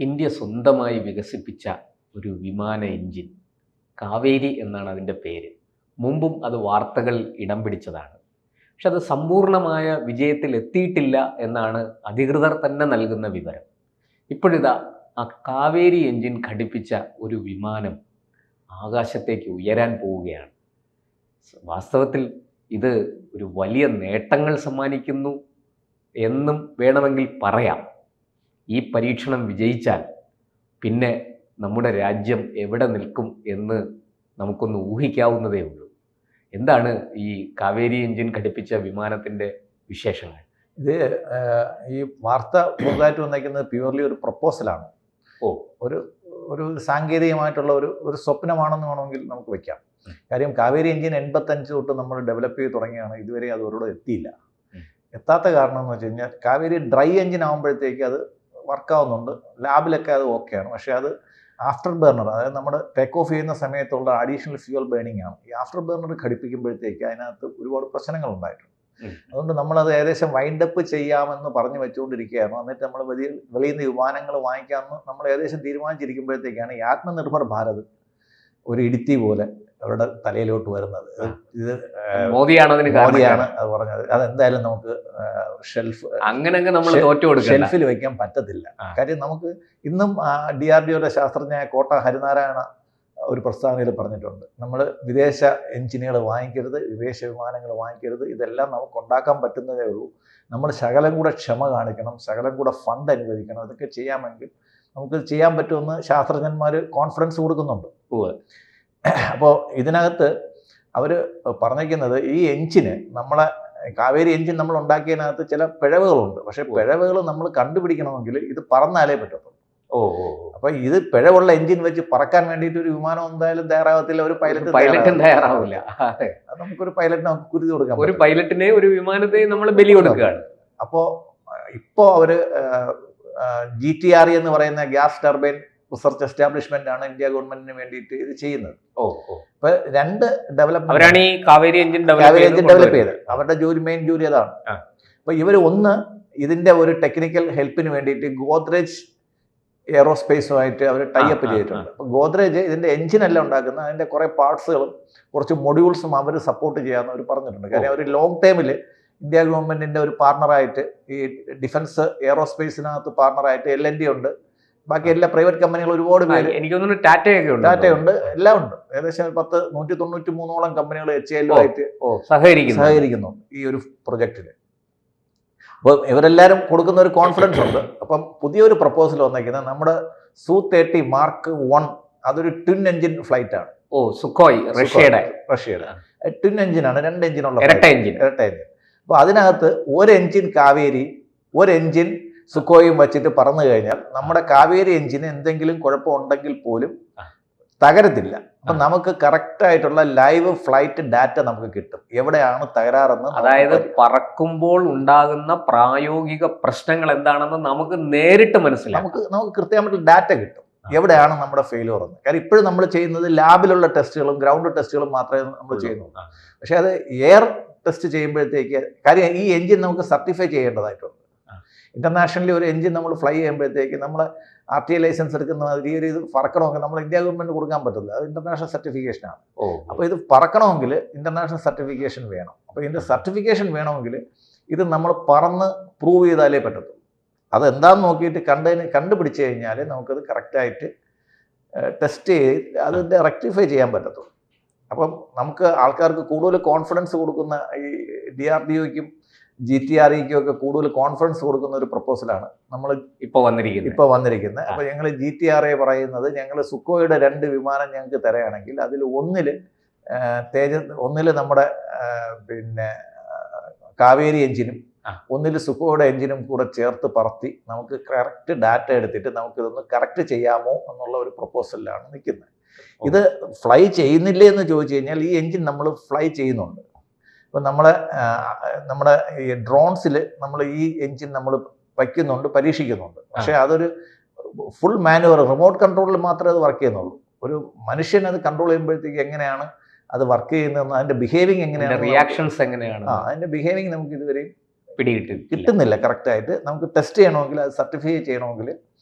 India സ്വന്തമായി വികസിപ്പിച്ച ഒരു വിമാന എഞ്ചിൻ കാവേരി എന്നാണ് അതിൻ്റെ പേര്. മുമ്പും അത് വാർത്തകൾ ഇടം പിടിച്ചതാണ്. പക്ഷെ അത് സമ്പൂർണമായ വിജയത്തിൽ എത്തിയിട്ടില്ല എന്നാണ് അധികൃതർ തന്നെ നൽകുന്ന വിവരം. ഇപ്പോഴിതാ ആ കാവേരി എഞ്ചിൻ ഘടിപ്പിച്ച ഒരു വിമാനം ആകാശത്തേക്ക് ഉയരാൻ പോവുകയാണ്. വാസ്തവത്തിൽ ഇത് ഒരു വലിയ നേട്ടങ്ങൾ സമ്മാനിക്കുന്നു എന്നും വേണമെങ്കിൽ പറയാം. ഈ പരീക്ഷണം വിജയിച്ചാൽ പിന്നെ നമ്മുടെ രാജ്യം എവിടെ നിൽക്കും എന്ന് നമുക്കൊന്ന് ഊഹിക്കാവുന്നതേ ഉള്ളൂ. എന്താണ് ഈ കാവേരി എഞ്ചിൻ ഘടിപ്പിച്ച വിമാനത്തിൻ്റെ വിശേഷങ്ങൾ? ഇത് ഈ വാർത്ത പുതുതായിട്ട് വന്നേക്കുന്നത് പ്യുവർലി ഒരു പ്രപ്പോസലാണ്. ഒരു ഒരു സാങ്കേതികമായിട്ടുള്ള ഒരു സ്വപ്നമാണെന്ന് വേണമെങ്കിൽ നമുക്ക് വയ്ക്കാം. കാര്യം കാവേരി എഞ്ചിൻ 85 തൊട്ട് നമ്മൾ ഡെവലപ്പ് ചെയ്ത് തുടങ്ങിയാണ്. ഇതുവരെ അത് ഒരിടം എത്തിയില്ല. എത്താത്ത കാരണം എന്ന് വെച്ച് കഴിഞ്ഞാൽ കാവേരി ഡ്രൈ എഞ്ചിൻ ആകുമ്പോഴത്തേക്ക് അത് വർക്കാവുന്നുണ്ട്, ലാബിലൊക്കെ അത് ഓക്കെയാണ്. പക്ഷേ അത് ആഫ്റ്റർ ബേർണർ, അതായത് നമ്മൾ ടേക്ക് ഓഫ് ചെയ്യുന്ന സമയത്തുള്ള അഡീഷണൽ ഫ്യൂവൽ ബേണിംഗ് ആണ്. ഈ ആഫ്റ്റർ ബേർണർ ഘടിപ്പിക്കുമ്പോഴത്തേക്ക് അതിനകത്ത് ഒരുപാട് പ്രശ്നങ്ങൾ ഉണ്ടായിട്ടുണ്ട്. അതുകൊണ്ട് നമ്മളത് ഏകദേശം വൈൻഡപ്പ് ചെയ്യാമെന്ന് പറഞ്ഞു വെച്ചുകൊണ്ടിരിക്കുകയാണ്. എന്നിട്ട് നമ്മൾ വെളിയിൽ നിന്ന് വിമാനങ്ങൾ വാങ്ങിക്കാമെന്ന് നമ്മൾ ഏകദേശം തീരുമാനിച്ചിരിക്കുമ്പോഴത്തേക്കാണ് ഈ ആത്മനിർഭർ ഭാരത് ഒരു ഇടുത്തി പോലെ അവരുടെ തലയിലോട്ട് വരുന്നത്. ഇത് മോദിയാണ് അത് പറഞ്ഞത്. അതെന്തായാലും നമുക്ക് ഷെൽഫിൽ വെക്കാൻ പറ്റത്തില്ല. കാര്യം നമുക്ക് ഇന്നും DRDOയുടെ ശാസ്ത്രജ്ഞനായ കോട്ട ഹരിനാരായണ ഒരു പ്രസ്താവനയിൽ പറഞ്ഞിട്ടുണ്ട്, നമ്മൾ വിദേശ എഞ്ചിനുകൾ വാങ്ങിക്കരുത്, വിദേശ വിമാനങ്ങൾ വാങ്ങിക്കരുത്. ഇതെല്ലാം നമുക്ക് ഉണ്ടാക്കാൻ പറ്റുന്നതേ ഉള്ളൂ. നമ്മൾ ശകലം കൂടെ ക്ഷമ കാണിക്കണം, ശകലം കൂടെ ഫണ്ട് അനുവദിക്കണം. ഇതൊക്കെ ചെയ്യാമെങ്കിൽ നമുക്ക് ചെയ്യാൻ പറ്റുമെന്ന് ശാസ്ത്രജ്ഞന്മാർ കോൺഫിഡൻസ് കൊടുക്കുന്നുണ്ട്. അപ്പോൾ ഇതിനകത്ത് അവർ പറഞ്ഞിരിക്കുന്നത് ഈ എഞ്ചിന്, നമ്മളെ കാവേരി എഞ്ചിൻ നമ്മൾ ഉണ്ടാക്കിയതിനകത്ത് ചില പിഴവുകളുണ്ട്. പക്ഷേ പിഴവുകൾ നമ്മൾ കണ്ടുപിടിക്കണമെങ്കിൽ ഇത് പറന്നാലേ പറ്റത്തുള്ളൂ. അപ്പൊ ഇത് പിഴവുള്ള എഞ്ചിൻ വെച്ച് പറക്കാൻ വേണ്ടിയിട്ട് ഒരു വിമാനം എന്തായാലും തയ്യാറാകത്തില്ല, ഒരു പൈലറ്റും തയ്യാറാവില്ല. അത് നമുക്കൊരു പൈലറ്റിനെ നമുക്ക് കുരുതി കൊടുക്കാം. ഒരു പൈലറ്റിനെ, ഒരു വിമാനത്തെ നമ്മൾ ബലി കൊടുക്കുകയാണ്. അപ്പോൾ ഇപ്പോൾ അവര് GTRE എന്ന് പറയുന്ന ഗ്യാസ് ടർബൈൻ റിസർച്ച് എസ്റ്റാബ്ലിഷ്മെന്റ് ആണ് ഇന്ത്യ ഗവൺമെന്റിന് വേണ്ടിയിട്ട് ഇത് ചെയ്യുന്നത്. ഇപ്പൊ രണ്ട് ഡെവലപ്മെന്റ് ഈ കാവേരി എഞ്ചിൻ ഡെവലപ്പ് ചെയ്ത് അവരുടെ മെയിൻ ജോലി അതാണ്. അപ്പൊ ഇവര് ഇതിന്റെ ഒരു ടെക്നിക്കൽ ഹെൽപ്പിന് വേണ്ടിയിട്ട് ഗോദ്രേജ് എയറോസ്പേസുമായിട്ട് അവർ ടൈപ്പ് ചെയ്തിട്ടുണ്ട്. അപ്പോൾ ഗോദ്രേജ് ഇതിന്റെ എഞ്ചിനല്ല ഉണ്ടാക്കുന്നത്, അതിന്റെ കുറെ പാർട്സുകളും കുറച്ച് മൊഡ്യൂൾസും അവർ സപ്പോർട്ട് ചെയ്യാമെന്ന് അവർ പറഞ്ഞിട്ടുണ്ട്. കാര്യം അവർ ലോങ് ടൈമിൽ ഇന്ത്യ ഗവൺമെന്റിന്റെ ഒരു പാർട്ണറായിട്ട്, ഈ ഡിഫൻസ് എയറോസ്പേസിനകത്ത് പാർട്ണറായിട്ട് LNT ഉണ്ട്, ബാക്കി എല്ലാ പ്രൈവറ്റ് കമ്പനികൾ ഒരുപാട് പേര്, എനിക്ക് തോന്നുന്നു ടാറ്റയുണ്ട്, എല്ലാം ഉണ്ട്. ഏകദേശം 193ഓളം കമ്പനികൾ HAL ആയിട്ട് സഹകരിക്കുന്നു ഈ ഒരു പ്രൊജക്റ്റിൽ. അപ്പോൾ ഇവരെല്ലാവരും കൊടുക്കുന്ന ഒരു കോൺഫിഡൻസ് ഉണ്ട്. അപ്പം പുതിയൊരു പ്രപ്പോസൽ വന്നേക്കുന്നത് നമ്മുടെ Su-30 Mark 1, അതൊരു ട്വിൻ എഞ്ചിൻ ഫ്ലൈറ്റ് ആണ്. സുഖോയ് റഷ്യയുടെ ട്വിൻ എഞ്ചിനാണ്, 2 എഞ്ചിനുള്ള ഇരട്ട എഞ്ചിൻ. അപ്പോൾ അതിനകത്ത് ഒരു എഞ്ചിൻ കാവേരി, ഒരു എഞ്ചിൻ സുഖോയും വെച്ചിട്ട് പറന്നു കഴിഞ്ഞാൽ നമ്മുടെ കാവേരി എഞ്ചിന് എന്തെങ്കിലും കുഴപ്പമുണ്ടെങ്കിൽ പോലും തകരത്തില്ല. അപ്പം നമുക്ക് കറക്റ്റ് ആയിട്ടുള്ള ലൈവ് ഫ്ലൈറ്റ് ഡാറ്റ നമുക്ക് കിട്ടും, എവിടെയാണ് തകരാറെന്ന്. അതായത് പറക്കുമ്പോൾ ഉണ്ടാകുന്ന പ്രായോഗിക പ്രശ്നങ്ങൾ എന്താണെന്ന് നമുക്ക് നേരിട്ട് മനസ്സിലാവും. നമുക്ക് കൃത്യമായിട്ട് ഡാറ്റ കിട്ടും, എവിടെയാണ് നമ്മുടെ ഫെയിലിയർ എന്ന്. കാര്യം ഇപ്പോഴും നമ്മൾ ചെയ്യുന്നത് ലാബിലുള്ള ടെസ്റ്റുകളും ഗ്രൗണ്ട് ടെസ്റ്റുകളും മാത്രമേ നമ്മൾ ചെയ്യുന്നുള്ളൂ. പക്ഷെ അത് എയർ ടെസ്റ്റ് ചെയ്യുമ്പോഴത്തേക്ക്, കാര്യം ഈ എഞ്ചിൻ നമുക്ക് സർട്ടിഫൈ ചെയ്യേണ്ടതായിട്ടുണ്ട്. ഇന്റർനാഷണലി ഒരു എഞ്ചിൻ നമ്മൾ ഫ്ലൈ ചെയ്യുമ്പോഴത്തേക്ക് നമ്മൾ RTA ലൈസൻസ് എടുക്കുന്ന മാതിരി ഒരു ഇത് പറക്കണമെങ്കിൽ നമ്മൾ ഇന്ത്യ ഗവൺമെന്റ് കൊടുക്കാൻ പറ്റില്ല, അത് ഇന്റർനാഷണൽ സർട്ടിഫിക്കേഷനാണ്. അപ്പോൾ ഇത് പറക്കണമെങ്കിൽ ഇന്റർനാഷണൽ സർട്ടിഫിക്കേഷൻ വേണം. അപ്പോൾ ഇതിന്റെ സർട്ടിഫിക്കേഷൻ വേണമെങ്കിൽ ഇത് നമ്മൾ പറന്ന് പ്രൂവ് ചെയ്താലേ പറ്റത്തുള്ളൂ. അതെന്താന്ന് നോക്കിയിട്ട് കണ്ടുപിടിച്ച് കഴിഞ്ഞാൽ നമുക്കത് കറക്റ്റായിട്ട് ടെസ്റ്റ് ചെയ്ത് അതിൻ്റെ റെക്ടിഫൈ ചെയ്യാൻ പറ്റത്തുള്ളൂ. അപ്പം നമുക്ക് ആൾക്കാർക്ക് കൂടുതൽ കോൺഫിഡൻസ് കൊടുക്കുന്ന, ഈ DRDOയ്ക്കും GTREക്കും ഒക്കെ കൂടുതൽ കോൺഫിഡൻസ് കൊടുക്കുന്ന ഒരു പ്രപ്പോസലാണ് നമ്മൾ ഇപ്പോൾ വന്നിരിക്കുന്നത്. അപ്പോൾ ഞങ്ങൾ GTRE പറയുന്നത്, ഞങ്ങൾ സുഖോയുടെ 2 വിമാനം ഞങ്ങൾക്ക് തരാണെങ്കിൽ അതിൽ ഒന്നിൽ നമ്മുടെ പിന്നെ കാവേരി എഞ്ചിനും ഒന്നിൽ സുഖോയുടെ എഞ്ചിനും കൂടെ ചേർത്ത് പറത്തി നമുക്ക് കറക്റ്റ് ഡാറ്റ എടുത്തിട്ട് നമുക്കിതൊന്ന് കറക്റ്റ് ചെയ്യാമോ എന്നുള്ള ഒരു പ്രപ്പോസലിലാണ് നിൽക്കുന്നത്. ഇത് ഫ്ലൈ ചെയ്യുന്നില്ലേ എന്ന് ചോദിച്ചു കഴിഞ്ഞാൽ ഈ എഞ്ചിൻ നമ്മൾ ഫ്ലൈ ചെയ്യുന്നുണ്ട്. ഇപ്പം നമ്മുടെ ഈ ഡ്രോൺസിൽ നമ്മൾ ഈ എഞ്ചിൻ നമ്മൾ വയ്ക്കുന്നുണ്ട്, പരീക്ഷിക്കുന്നുണ്ട്. പക്ഷേ അതൊരു ഫുൾ മാനുവർ റിമോട്ട് കൺട്രോളിൽ മാത്രമേ അത് വർക്ക് ചെയ്യുന്നുള്ളൂ. ഒരു മനുഷ്യൻ അത് കൺട്രോൾ ചെയ്യുമ്പോഴത്തേക്ക് എങ്ങനെയാണ് അത് വർക്ക് ചെയ്യുന്നതെന്ന്, അതിൻ്റെ ബിഹേവിങ് എങ്ങനെയാണ്, റിയാക്ഷൻസ് എങ്ങനെയാണ്, അതിൻ്റെ ബിഹേവിങ് നമുക്ക് ഇതുവരെയും കിട്ടുന്നില്ല കറക്റ്റായിട്ട്. നമുക്ക് ടെസ്റ്റ് ചെയ്യണമെങ്കിൽ, അത് സർട്ടിഫൈ ചെയ്യണമെങ്കിൽ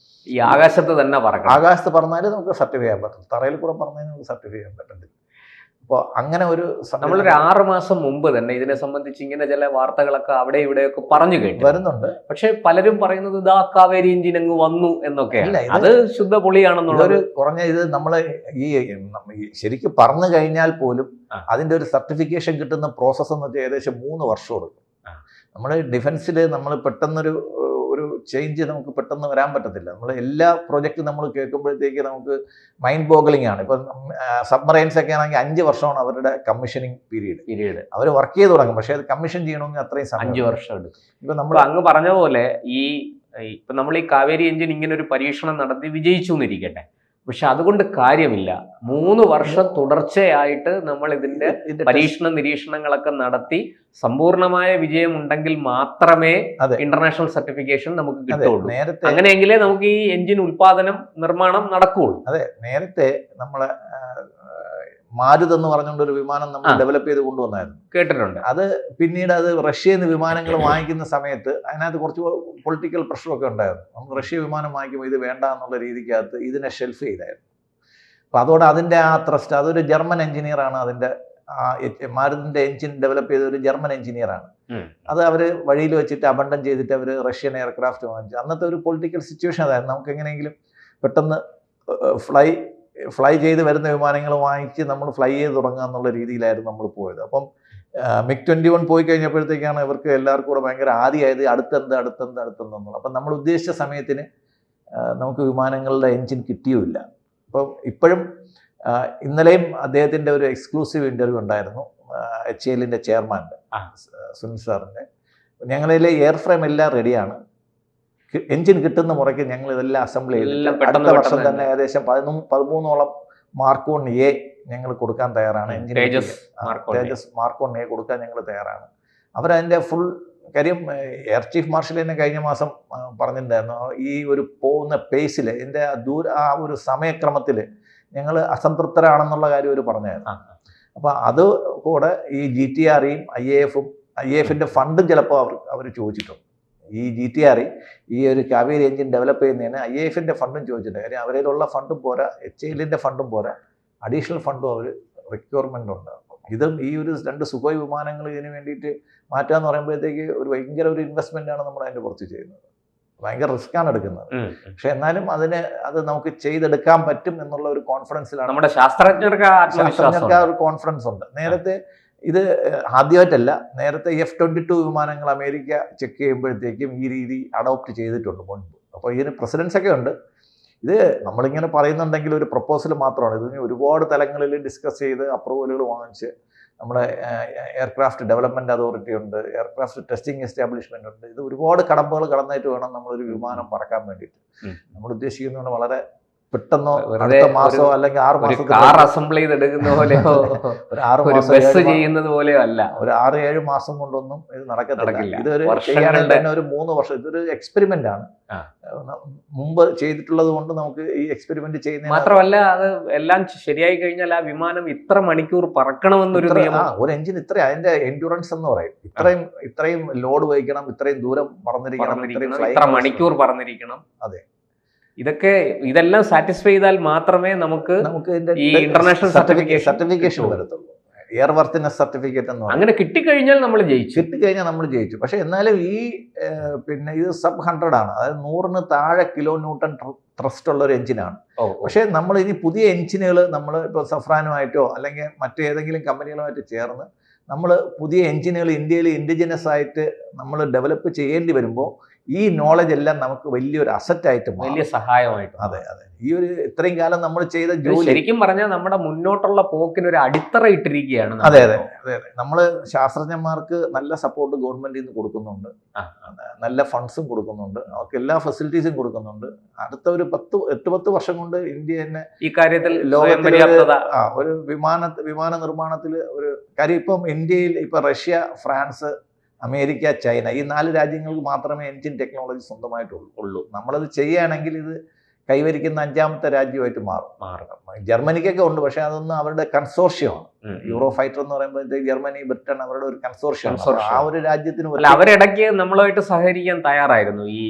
ഈ ആകാശത്ത് തന്നെ പറക്കണം. ആകാശത്ത് പറഞ്ഞാൽ നമുക്ക് സർട്ടിഫൈ ചെയ്യാൻ പറ്റും, തറയിൽ കൂടെ പറഞ്ഞാൽ നമുക്ക് സർട്ടിഫൈ ചെയ്യാൻ പറ്റത്തില്ല. അപ്പോൾ അങ്ങനെ ഒരു നമ്മളൊരു 6 മാസം മുമ്പ് തന്നെ ഇതിനെ സംബന്ധിച്ച് ഇങ്ങനെ ചില വാർത്തകളൊക്കെ അവിടെ ഇവിടെയൊക്കെ പറഞ്ഞു കേട്ടു വരുന്നുണ്ട്. പക്ഷെ പലരും പറയുന്നത് ഇതാ കാവേരി എഞ്ചിൻ അങ്ങ് വന്നു എന്നൊക്കെയല്ല. ഇത് അത് ശുദ്ധ പൊളിയാണെന്നുള്ളത്. കുറഞ്ഞ ഇത് നമ്മള് ഈ ശരിക്കും പറഞ്ഞു കഴിഞ്ഞാൽ പോലും അതിന്റെ ഒരു സർട്ടിഫിക്കേഷൻ കിട്ടുന്ന പ്രോസസ്സ് എന്ന് വെച്ചാൽ ഏകദേശം 3 വർഷം എടുക്കും. നമ്മൾ ഡിഫൻസിൽ നമ്മൾ പെട്ടെന്നൊരു ചേഞ്ച് നമുക്ക് പെട്ടെന്ന് വരാൻ പറ്റത്തില്ല. നമ്മൾ എല്ലാ പ്രോജക്റ്റും നമ്മൾ കേൾക്കുമ്പോഴത്തേക്ക് നമുക്ക് മൈൻഡ് ബോഗിളിംഗ് ആണ്. ഇപ്പം സബ്മറൈൻസ് ഒക്കെ ആണെങ്കിൽ 5 വർഷമാണ് അവരുടെ കമ്മീഷനിങ് പീരീഡ്. അവർ വർക്ക് ചെയ്ത് തുടങ്ങും, പക്ഷേ അത് കമ്മീഷൻ ചെയ്യണമെങ്കിൽ അത്രയും 5 വർഷം എടുക്കും. ഇപ്പൊ നമ്മൾ അങ്ങ് പറഞ്ഞ പോലെ ഇപ്പൊ നമ്മൾ ഈ കാവേരി എഞ്ചിൻ ഇങ്ങനെ ഒരു പരീക്ഷണം നടത്തി വിജയിച്ചു എന്നിരിക്കട്ടെ, പക്ഷെ അതുകൊണ്ട് കാര്യമില്ല. 3 വർഷം തുടർച്ചയായിട്ട് നമ്മൾ ഇതിന്റെ പരീക്ഷണ നിരീക്ഷണങ്ങളൊക്കെ നടത്തി സമ്പൂർണമായ വിജയം ഉണ്ടെങ്കിൽ മാത്രമേ ഇന്റർനാഷണൽ സർട്ടിഫിക്കേഷൻ നമുക്ക് കിട്ടുള്ളൂ. അങ്ങനെയെങ്കിലേ നമുക്ക് ഈ എഞ്ചിൻ നിർമ്മാണം നടക്കുകയുള്ളൂ. അതെ, നേരത്തെ നമ്മളെ മാരുത് എന്ന് പറഞ്ഞുകൊണ്ട് ഒരു വിമാനം നമ്മൾ ഡെവലപ്പ് ചെയ്ത് കൊണ്ടുവന്നായിരുന്നു, കേട്ടിട്ടുണ്ട്. അത് പിന്നീട് അത് റഷ്യയിൽ നിന്ന് വിമാനങ്ങൾ വാങ്ങിക്കുന്ന സമയത്ത് അതിനകത്ത് കുറച്ച് പൊളിറ്റിക്കൽ പ്രഷറൊക്കെ ഉണ്ടായിരുന്നു. നമുക്ക് റഷ്യ വിമാനം വാങ്ങിക്കുമ്പോൾ ഇത് വേണ്ട എന്നുള്ള രീതിക്കകത്ത് ഇതിനെ ഷെൽഫ് ചെയ്തായിരുന്നു. അപ്പോൾ അതോടെ അതിൻ്റെ ആ ത്രസ്റ്റ്, അതൊരു ജർമ്മൻ എഞ്ചിനീയറാണ് അതിൻ്റെ മാരുതിൻ്റെ എഞ്ചിൻ ഡെവലപ്പ് ചെയ്ത ഒരു ജർമ്മൻ എഞ്ചിനീയറാണ്. അത് അവർ വഴിയിൽ വെച്ചിട്ട് അബണ്ടൻ ചെയ്തിട്ട് അവർ റഷ്യൻ എയർക്രാഫ്റ്റ് വാങ്ങിച്ചു. അന്നത്തെ ഒരു പൊളിറ്റിക്കൽ സിറ്റുവേഷൻ അതായിരുന്നു. നമുക്ക് എങ്ങനെയെങ്കിലും പെട്ടെന്ന് ഫ്ലൈ ചെയ്ത് വരുന്ന വിമാനങ്ങൾ വാങ്ങിച്ച് നമ്മൾ ഫ്ലൈ ചെയ്ത് തുടങ്ങുക എന്നുള്ള രീതിയിലായിരുന്നു നമ്മൾ പോയത്. അപ്പം MiG-21 പോയി കഴിഞ്ഞപ്പോഴത്തേക്കാണ് ഇവർക്ക് എല്ലാവർക്കും കൂടെ ഭയങ്കര ആദ്യമായത് അടുത്തെന്നുള്ളത്. അപ്പം നമ്മൾ ഉദ്ദേശിച്ച സമയത്തിന് നമുക്ക് വിമാനങ്ങളുടെ എൻജിൻ കിട്ടിയുമില്ല. അപ്പം ഇപ്പോഴും ഇന്നലെയും അദ്ദേഹത്തിൻ്റെ ഒരു എക്സ്ക്ലൂസീവ് ഇൻ്റർവ്യൂ ഉണ്ടായിരുന്നു HALന്റെ ചെയർമാൻ്റെ സുനിൽ സാറിൻ്റെ. ഞങ്ങളിലെ എയർ ഫ്രെയിം എല്ലാം റെഡിയാണ്, എഞ്ചിൻ കിട്ടുന്ന മുറയ്ക്ക് ഞങ്ങൾ ഇതെല്ലാം അസംബിൾ ചെയ്ത് അടുത്ത വർഷം തന്നെ ഏകദേശം 13ഓളം മാർക്ക് 1A ഞങ്ങൾ കൊടുക്കാൻ തയ്യാറാണ്. തേജസ് മാർക്ക് 1A കൊടുക്കാൻ ഞങ്ങൾ തയ്യാറാണ്. അവരതിൻ്റെ ഫുൾ കാര്യം എയർ ചീഫ് മാർഷൽ തന്നെ കഴിഞ്ഞ മാസം പറഞ്ഞിട്ടുണ്ടായിരുന്നു, ഈ ഒരു പോകുന്ന പേസിൽ ഇതിൻ്റെ ആ ഒരു സമയക്രമത്തിൽ ഞങ്ങൾ അസംതൃപ്തരാണെന്നുള്ള കാര്യം അവർ പറഞ്ഞായിരുന്നു. അപ്പോൾ അത് കൂടെ ഈ GTREയും IAFന്റെ ഫണ്ടും ചിലപ്പോൾ അവർ ചോദിച്ചിട്ടുണ്ട്. ഈ GTRE ഈ ഒരു കാവേരി എഞ്ചിൻ ഡെവലപ്പ് ചെയ്യുന്നതിന് IAFന്റെ ഫണ്ടും ചോദിച്ചിട്ടുണ്ട്. കാര്യം അവരിലുള്ള ഫണ്ടും പോരാ, HALന്റെ ഫണ്ടും പോരാ, അഡീഷണൽ ഫണ്ടും അവർ റിക്വയർമെൻ്റ് ഉണ്ട്. ഇതും ഈ ഒരു 2 സുഖോയ് വിമാനങ്ങൾ ഇതിന് വേണ്ടിയിട്ട് മാറ്റുക എന്ന് പറയുമ്പോഴത്തേക്ക് ഒരു ഭയങ്കര ഒരു ഇൻവെസ്റ്റ്മെൻ്റ് ആണ് നമ്മൾ അതിൻ്റെ കുറച്ച് ചെയ്യുന്നത്. ഭയങ്കര റിസ്ക്കാണ് എടുക്കുന്നത്. പക്ഷെ എന്നാലും അത് നമുക്ക് ചെയ്തെടുക്കാൻ പറ്റും എന്നുള്ള ഒരു കോൺഫിഡൻസിലാണ് നമ്മുടെ ശാസ്ത്രജ്ഞർക്ക് ആ ഒരു കോൺഫിഡൻസ് ഉണ്ട്. നേരത്തെ ഇത് ആദ്യമായിട്ടല്ല, നേരത്തെ F-22 വിമാനങ്ങൾ അമേരിക്ക ചെക്ക് ചെയ്യുമ്പോഴത്തേക്കും ഈ രീതി അഡോപ്റ്റ് ചെയ്തിട്ടുണ്ട് മുൻപ്. അപ്പോൾ ഇതിന് പ്രസിഡൻസ് ഒക്കെ ഉണ്ട്. ഇത് നമ്മളിങ്ങനെ പറയുന്നുണ്ടെങ്കിൽ ഒരു പ്രപ്പോസൽ മാത്രമാണ്. ഇതിന് ഒരുപാട് തലങ്ങളിൽ ഡിസ്കസ് ചെയ്ത് അപ്രൂവലുകൾ വാങ്ങിച്ച് നമ്മുടെ എയർക്രാഫ്റ്റ് ഡെവലപ്മെൻറ്റ് അതോറിറ്റി ഉണ്ട്, എയർക്രാഫ്റ്റ് ടെസ്റ്റിംഗ് എസ്റ്റാബ്ലിഷ്മെൻ്റ് ഉണ്ട്. ഇത് ഒരുപാട് കടമ്പകൾ കടന്നിട്ട് വേണം നമ്മളൊരു വിമാനം പറക്കാൻ വേണ്ടിയിട്ട്. നമ്മൾ ഉദ്ദേശിക്കുന്നത് വളരെ പെട്ടെന്നോ അടുത്ത മാസമോ അല്ലെങ്കിൽ 6 മാസം കാർ അസംബിൾ ചെയ്തെടുക്കുന്ന പോലെയോ ഒരു 6 മാസം ചെയ്യുന്നത് പോലെയോ അല്ല, ഒരു 6-7 മാസം കൊണ്ടൊന്നും ഇത് നടക്കത്തില്ല. ഇതൊരു ചെയ്യാനായിട്ട് തന്നെ ഒരു 3 വർഷം. ഇതൊരു എക്സ്പെരിമെന്റ് ആണ്. മുമ്പ് ചെയ്തിട്ടുള്ളത് കൊണ്ട് നമുക്ക് ഈ എക്സ്പെരിമെന്റ് ചെയ്യുന്ന മാത്രമല്ല, അത് എല്ലാം ശരിയായി കഴിഞ്ഞാൽ ആ വിമാനം ഇത്ര മണിക്കൂർ പറക്കണമെന്നൊരു ഒരു എഞ്ചിൻ ഇത്ര അതിന്റെ എൻഡ്യൂറൻസ് എന്ന് പറയും. ഇത്രയും ലോഡ് വഹിക്കണം, ഇത്രയും ദൂരം പറന്നിരിക്കണം, ഇത്ര മണിക്കൂർ പറന്നിരിക്കണം. അതെ, ഇതെല്ലാം സാറ്റിസ്ഫൈ ചെയ്താൽ മാത്രമേ നമുക്ക് ഈ ഇന്റർനാഷണൽ സർട്ടിഫിക്കേഷൻ വരത്തുള്ളൂ. എയർ വർത്തിനെസ് സർട്ടിഫിക്കറ്റ് എന്ന് അങ്ങനെ കിട്ടിക്കഴിഞ്ഞാൽ നമ്മൾ ജയിച്ചു. പക്ഷെ എന്നാലും ഈ ഇത് sub 100 ആണ്, അതായത് 100-ന് താഴെ കിലോന്യൂട്ടൺ ത്രസ്റ്റ് ഉള്ള ഒരു എഞ്ചിനാണ്. പക്ഷെ നമ്മൾ ഇനി പുതിയ എഞ്ചിനുകൾ നമ്മൾ ഇപ്പോൾ സഫ്രാനുമായിട്ടോ അല്ലെങ്കിൽ മറ്റേതെങ്കിലും കമ്പനികളുമായിട്ട് ചേർന്ന് നമ്മൾ പുതിയ എഞ്ചിനുകൾ ഇന്ത്യയിൽ ഇൻഡിജിനസ് ആയിട്ട് നമ്മൾ ഡെവലപ്പ് ചെയ്യേണ്ടി വരുമ്പോൾ ഈ നോളജ് എല്ലാം നമുക്ക് വലിയൊരു അസറ്റായിട്ട്, വലിയ സഹായമായിട്ട്. അതെ, ഈ ഒരു ഇത്രയും കാലം നമ്മൾ ചെയ്ത ജോലി ശരിക്കും പറഞ്ഞാൽ നമ്മുടെ മുന്നോട്ടുള്ള പോക്കിന് ഒരു അടിത്തറ ഇട്ടിരിക്കുകയാണ്. അതെ, നമ്മൾ ശാസ്ത്രജ്ഞന്മാർക്ക് നല്ല സപ്പോർട്ട് ഗവൺമെന്റിൽ നിന്ന് കൊടുക്കുന്നുണ്ട്, നല്ല ഫണ്ട്സും കൊടുക്കുന്നുണ്ട്, അവർക്ക് എല്ലാ ഫെസിലിറ്റീസും കൊടുക്കുന്നുണ്ട്. അടുത്ത ഒരു 8-10 വർഷം കൊണ്ട് ഇന്ത്യ തന്നെ ഈ കാര്യത്തിൽ ലോകത്തിൽ ഒരു വിമാന നിർമ്മാണത്തിൽ ഒരു കാര്യം. ഇപ്പം ഇന്ത്യയിൽ ഇപ്പൊ റഷ്യ, ഫ്രാൻസ്, അമേരിക്ക, ചൈന, ഈ 4 രാജ്യങ്ങൾക്ക് മാത്രമേ എൻജിൻ ടെക്നോളജി സ്വന്തമായിട്ടുള്ളൂ. നമ്മളത് ചെയ്യുകയാണെങ്കിൽ ഇത് കൈവരിക്കുന്ന 5ാമത്തെ രാജ്യമായിട്ട് മാറും. ജർമ്മനിക്കൊക്കെ ഉണ്ട്, പക്ഷെ അതൊന്നും അവരുടെ കൺസോർഷ്യമാണ്. യൂറോ ഫൈറ്റർ എന്ന് പറയുമ്പോഴത്തേക്ക് ജർമ്മനി, ബ്രിട്ടൻ അവരുടെ ഒരു കൺസോർഷ്യം. ആ ഒരു രാജ്യത്തിന് അവരിടയ്ക്ക് നമ്മളുമായിട്ട് സഹകരിക്കാൻ തയ്യാറായിരുന്നു. ഈ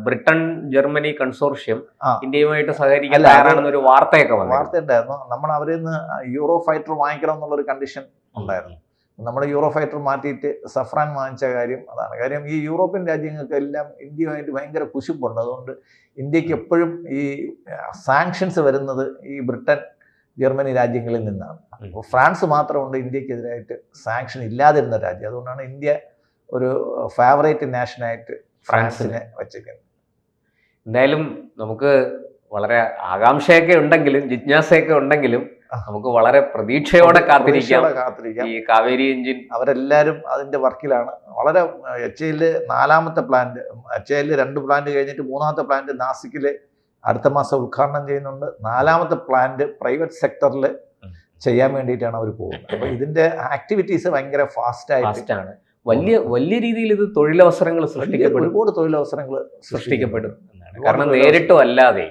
ബ്രിട്ടൻ ജർമ്മനി കൺസോർഷ്യം ഇന്ത്യയുമായിട്ട് സഹകരിക്കാൻ തയ്യാറാണെന്നൊരു വാർത്തയൊക്കെ വാർത്തയുണ്ടായിരുന്നു. നമ്മൾ അവരിൽ നിന്ന് യൂറോ ഫൈറ്റർ വാങ്ങിക്കണം എന്നുള്ളൊരു കണ്ടീഷൻ ഉണ്ടായിരുന്നു. നമ്മൾ യൂറോ ഫൈറ്റർ മാറ്റിയിട്ട് സഫ്രാൻ വാങ്ങിച്ച കാര്യം അതാണ്. കാര്യം ഈ യൂറോപ്യൻ രാജ്യങ്ങൾക്കെല്ലാം ഇന്ത്യയുമായിട്ട് ഭയങ്കര കുശുമ്പുണ്ട്. അതുകൊണ്ട് ഇന്ത്യക്ക് എപ്പോഴും ഈ സാങ്ഷൻസ് വരുന്നത് ഈ ബ്രിട്ടൻ, ജർമ്മനി രാജ്യങ്ങളിൽ നിന്നാണ്. അപ്പോൾ ഫ്രാൻസ് മാത്രമുണ്ട് ഇന്ത്യക്കെതിരായിട്ട് സാങ്ഷൻ ഇല്ലാതിരുന്ന രാജ്യം. അതുകൊണ്ടാണ് ഇന്ത്യ ഒരു ഫേവറേറ്റ് നാഷനായിട്ട് ഫ്രാൻസിനെ വെച്ചിരിക്കുന്നത്. എന്തായാലും നമുക്ക് വളരെ ആകാംക്ഷയൊക്കെ ഉണ്ടെങ്കിലും ജിജ്ഞാസയൊക്കെ ഉണ്ടെങ്കിലും നമുക്ക് വളരെ പ്രതീക്ഷയോടെ കാത്തിരിക്കാം. ഈ കാവേരി എഞ്ചിൻ അവരെല്ലാവരും അതിന്റെ വർക്കിലാണ്. വളരെ HAL 4ാമത്തെ പ്ലാന്റ്, HAL 2 പ്ലാന്റ് കഴിഞ്ഞിട്ട് 3ാമത്തെ പ്ലാന്റ് നാസിക്കില് അടുത്ത മാസം ഉദ്ഘാടനം ചെയ്യുന്നുണ്ട്. 4ാമത്തെ പ്ലാന്റ് പ്രൈവറ്റ് സെക്ടറിൽ ചെയ്യാൻ വേണ്ടിയിട്ടാണ് അവർ പോകുന്നത്. അപ്പൊ ഇതിന്റെ ആക്ടിവിറ്റീസ് ഭയങ്കര ഫാസ്റ്റാണ്. വലിയ രീതിയിൽ ഇത് തൊഴിലവസരങ്ങൾ സൃഷ്ടിക്കപ്പെടും. ഒരുപാട് തൊഴിലവസരങ്ങൾ സൃഷ്ടിക്കപ്പെടും എന്നാണ്. കാരണം നേരിട്ടും അല്ലാതെ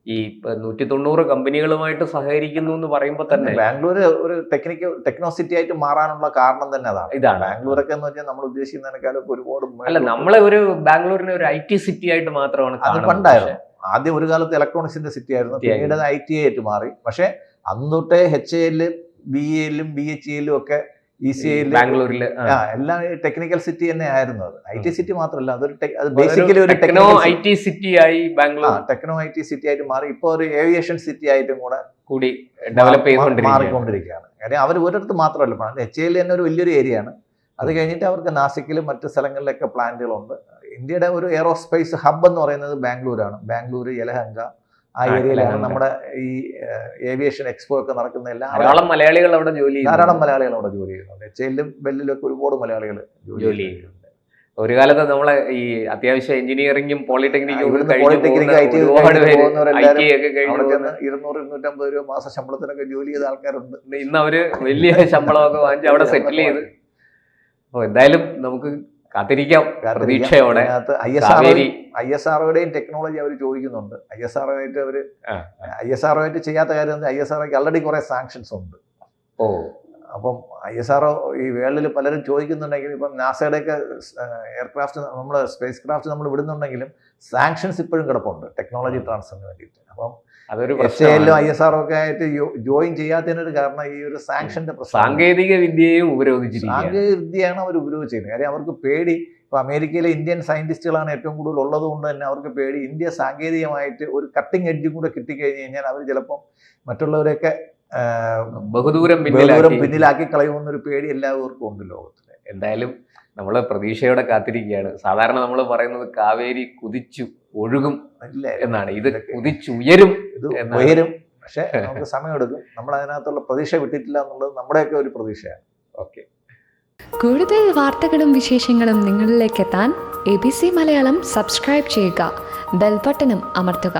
ഈ 190 കമ്പനികളുമായിട്ട് സഹകരിക്കുന്നു എന്ന് പറയുമ്പോൾ തന്നെ ബാംഗ്ലൂർ ഒരു ടെക്നോ സിറ്റി ആയിട്ട് മാറാനുള്ള കാരണം തന്നെ ഇതാണ്. ബാംഗ്ലൂരൊക്കെ എന്ന് വെച്ചാൽ നമ്മൾ ഉദ്ദേശിക്കുന്നതിനേക്കാളും ഒരുപാട് നമ്മളെ ഒരു ബാംഗ്ലൂരിനെ ഒരു IT സിറ്റി ആയിട്ട് മാത്രമാണ് അത് പണ്ടായിരുന്നു. ആദ്യം ഒരു കാലത്ത് ഇലക്ട്രോണിക്സിന്റെ സിറ്റി ആയിരുന്നു, പിന്നീട് അത് IT ആയിട്ട് മാറി. പക്ഷെ അന്ന് തൊട്ടേ HAL, BAL, BHEL ഒക്കെ ECIL, ബാംഗ്ലൂരിൽ എല്ലാം ടെക്നിക്കൽ സിറ്റി തന്നെ ആയിരുന്നു. അത് IT സിറ്റി മാത്രമല്ല, അത് ബേസിക്കലി ഒരു ടെക്നോ IT സിറ്റി ആയി ബാംഗ്ലൂർ ടെക്നോ IT സിറ്റി ആയിട്ട് മാറി. ഇപ്പൊ ഒരു ഏവിയേഷൻ സിറ്റി ആയിട്ടും കൂടി ഡെവലപ്പ് മാറിക്കൊണ്ടിരിക്കുകയാണ്. കാര്യം അവർ ഒരിടത്ത് മാത്രമല്ല, HAL തന്നെ ഒരു വലിയൊരു ഏരിയ ആണ്. അത് കഴിഞ്ഞിട്ട് അവർക്ക് നാസിക്കിലും മറ്റു സ്ഥലങ്ങളിലൊക്കെ പ്ലാന്റുകളുണ്ട്. ഇന്ത്യയുടെ ഒരു എയറോസ്പേസ് ഹബ് എന്ന് പറയുന്നത് ബാംഗ്ലൂരാണ്. ബാംഗ്ലൂർ, യലഹങ്ക ആ ഏരിയയിലാണ് നമ്മുടെ ഈ ഏവിയേഷൻ എക്സ്പോ ഒക്കെ നടക്കുന്ന ധാരാളം മലയാളികൾ അവിടെ ജോലി ചെയ്യുന്നുണ്ട്. HAL-ലും ബെല്ലിലും ഒക്കെ ഒരുപാട് മലയാളികൾ ജോലി ചെയ്യുന്നുണ്ട്. ഒരു കാലത്ത് നമ്മളെ ഈ അത്യാവശ്യം എഞ്ചിനീയറിംഗും പോളിടെക്നിക്കും അവിടെ 200-250 രൂപ മാസ ശമ്പളത്തിനൊക്കെ ജോലി ചെയ്ത ആൾക്കാരുണ്ട്. ഇന്ന് അവര് വലിയ ശമ്പളമൊക്കെ വാങ്ങിച്ച് അവിടെ സെറ്റിൽ ചെയ്ത്. അപ്പോൾ എന്തായാലും നമുക്ക് കാത്തിരിക്കാം പ്രതീക്ഷയോടെ. ISROയുടെയും ടെക്നോളജി അവർ ചോദിക്കുന്നുണ്ട്. ISROയായിട്ട് ചെയ്യാത്ത കാര്യം ISROയ്ക്ക് ഓൾറെഡി കുറെ സാങ്ഷൻസ് ഉണ്ട്. അപ്പം ISRO ഈ വേൾഡിൽ പലരും ചോദിക്കുന്നുണ്ടെങ്കിലും ഇപ്പം നാസയുടെയൊക്കെ എയർക്രാഫ്റ്റ്, നമ്മൾ സ്പേസ് ക്രാഫ്റ്റ് നമ്മൾ വിടുന്നുണ്ടെങ്കിലും സാങ്ഷൻസ് ഇപ്പോഴും കിടപ്പുണ്ട് ടെക്നോളജി ട്രാൻസ്ഫറിന് വേണ്ടിയിട്ട്. അപ്പം അതൊരു HAL-ലും ISRO ഒക്കെ ആയിട്ട് ജോയിൻ ചെയ്യാത്തതിനൊരു കാരണം ഈ ഒരു സാങ്ഷന്റെ പ്രശ്നം. സാങ്കേതിക വിദ്യയും സാങ്കേതിക വിദ്യയാണ് അവർ ഉപയോഗിച്ചിരുന്നത്. കാര്യം അവർക്ക് പേടി. ഇപ്പൊ അമേരിക്കയിലെ ഇന്ത്യൻ സയന്റിസ്റ്റുകളാണ് ഏറ്റവും കൂടുതൽ ഉള്ളത് കൊണ്ട് തന്നെ അവർക്ക് പേടി. ഇന്ത്യ സാങ്കേതികമായിട്ട് ഒരു കട്ടിങ് എഡ്ജും കൂടെ കിട്ടിക്കഴിഞ്ഞ് കഴിഞ്ഞാൽ അവർ ചിലപ്പം മറ്റുള്ളവരെയൊക്കെ ബഹുദൂരം പിന്നിലാക്കി കളയുമെന്നൊരു പേടി എല്ലാവർക്കും ഉണ്ട് ലോകത്തിൽ. എന്തായാലും നമ്മൾ പ്രതീക്ഷയോടെ കാത്തിരിക്കുകയാണ്. സാധാരണ നമ്മൾ പറയുന്നത് കാവേരി കുതിച്ചു ഒഴുകും എന്നാണ്. ഇത് കുതിച്ചുയരും. പക്ഷെ നമുക്ക് സമയമെടുക്കും. നമ്മൾ അതിനകത്തുള്ള പ്രതീക്ഷ വിട്ടിട്ടില്ല എന്നുള്ളത് നമ്മുടെയൊക്കെ ഒരു പ്രതീക്ഷയാണ്. ഓക്കെ. കൂടുതൽ വാർത്തകളും വിശേഷങ്ങളും നിങ്ങളിലേക്ക് എത്താൻ ABC മലയാളം സബ്സ്ക്രൈബ് ചെയ്യുക, ബെൽ ബട്ടണും അമർത്തുക.